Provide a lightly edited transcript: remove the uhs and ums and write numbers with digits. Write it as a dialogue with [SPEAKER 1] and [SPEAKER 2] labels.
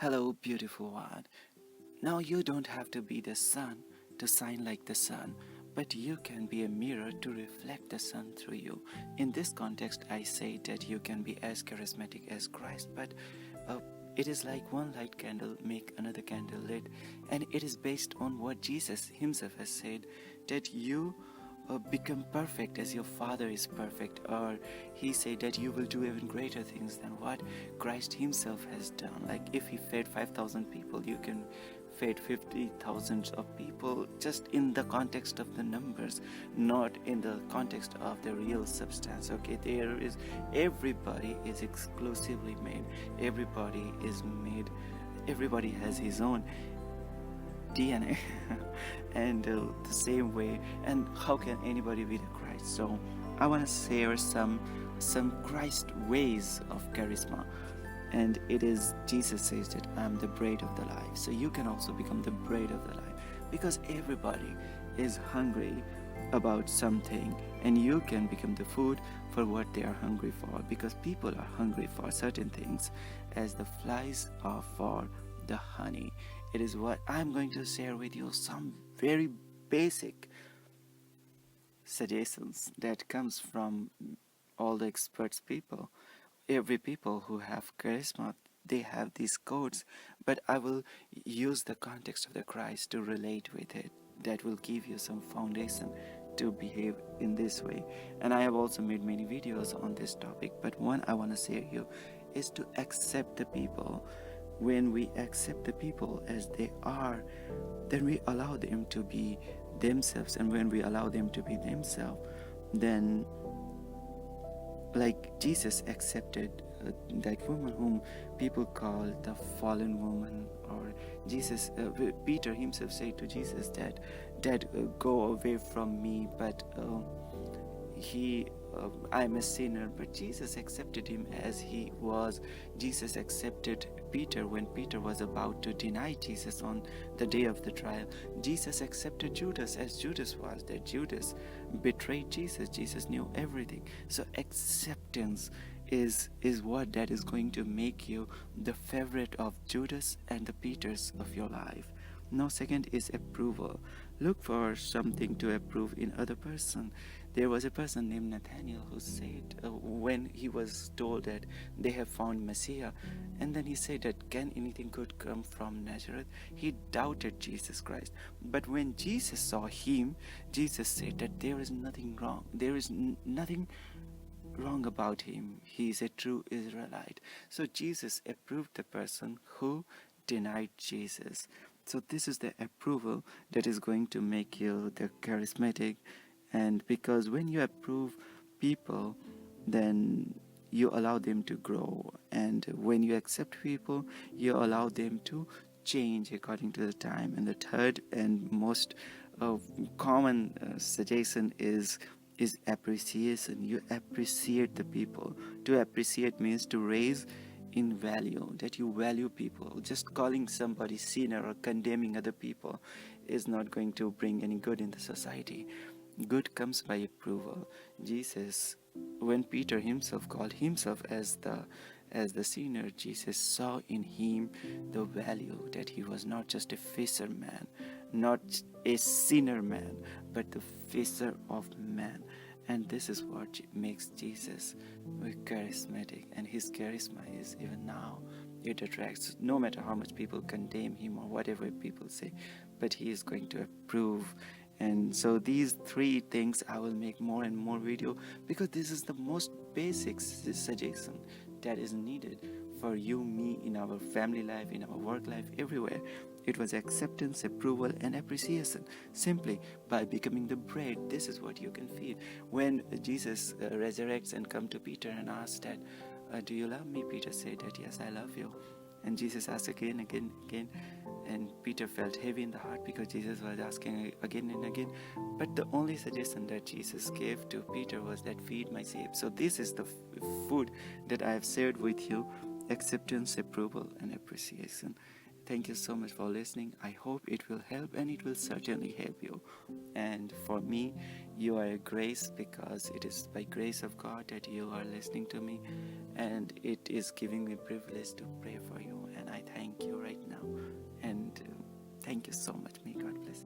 [SPEAKER 1] Hello, beautiful one. Now you don't have to be the sun to shine like the sun, but you can be a mirror to reflect the sun through you. In this context, I say that you can be as charismatic as Christ, but uh, it is like one light candle make another candle lit, and it is based on what Jesus himself has said that you become perfect as your Father is perfect, or he said that you will do even greater things than what Christ himself has done. Like if he fed 5,000 people, you can feed 50,000 of people, just in the context of the numbers, not in the context of the real substance. Okay, everybody is exclusively made, everybody is made, everybody has his own DNA and the same way. And how can anybody be the Christ? So I want to share some Christ ways of charisma, and it is Jesus says that I'm the bread of the life. So you can also become the bread of the life, because everybody is hungry about something, and you can become the food for what they are hungry for, because people are hungry for certain things as the flies are for the honey. It is what I'm going to share with you, some very basic suggestions that comes from all the experts people. Every people who have charisma, they have these codes, but I will use the context of the Christ to relate with it. That will give you some foundation to behave in this way. And I have also made many videos on this topic, but one I want to share here is to accept the people. When we accept the people as they are, then we allow them to be themselves. And when we allow them to be themselves, then like Jesus accepted that woman whom people call the fallen woman, or Jesus, Peter himself said to Jesus that go away from me, but he I'm a sinner. But Jesus accepted him as he was. Jesus accepted Peter when Peter was about to deny Jesus on the day of the trial. Jesus accepted Judas as Judas was, that Judas betrayed Jesus. Jesus knew everything. So acceptance is what that is going to make you the favorite of Judas and the Peters of your life. Now second is approval. Look for something to approve in other person. There was a person named Nathaniel who said, when he was told that they have found Messiah, and then he said that can anything good come from Nazareth? He doubted Jesus Christ. But when Jesus saw him, Jesus said that there is nothing wrong. There is nothing wrong about him. He is a true Israelite. So Jesus approved the person who denied Jesus. So this is the approval that is going to make you the charismatic. And because when you approve people, then you allow them to grow. And when you accept people, you allow them to change according to the time. And the third and most common suggestion is appreciation. You appreciate the people. To appreciate means to raise in value, that you value people. Just calling somebody sinner or condemning other people is not going to bring any good in the society. Good comes by approval. Jesus, when Peter himself called himself as the sinner, Jesus saw in him the value, that he was not just a fisherman, not a sinner man, but the fisher of man. And this is what makes Jesus charismatic, and his charisma is even now. It attracts, no matter how much people condemn him or whatever people say, but he is going to approve. And so these three things I will make more and more video, because this is the most basic suggestion that is needed for you, me, in our family life, in our work life, everywhere. It was acceptance, approval, and appreciation. Simply by becoming the bread, this is what you can feed. When Jesus resurrects and come to Peter and asks that, do you love me? Peter said that, yes, I love you. And Jesus asked again, and Peter felt heavy in the heart because Jesus was asking again and again. But the only suggestion that Jesus gave to Peter was that feed my sheep. So this is the food that I have shared with you: acceptance, approval, and appreciation. Thank you so much for listening. I hope it will help, and it will certainly help you. And for me, you are a grace, because it is by grace of God that you are listening to me, and it is giving me privilege to pray for you, and I thank you. Thank you so much. May God bless.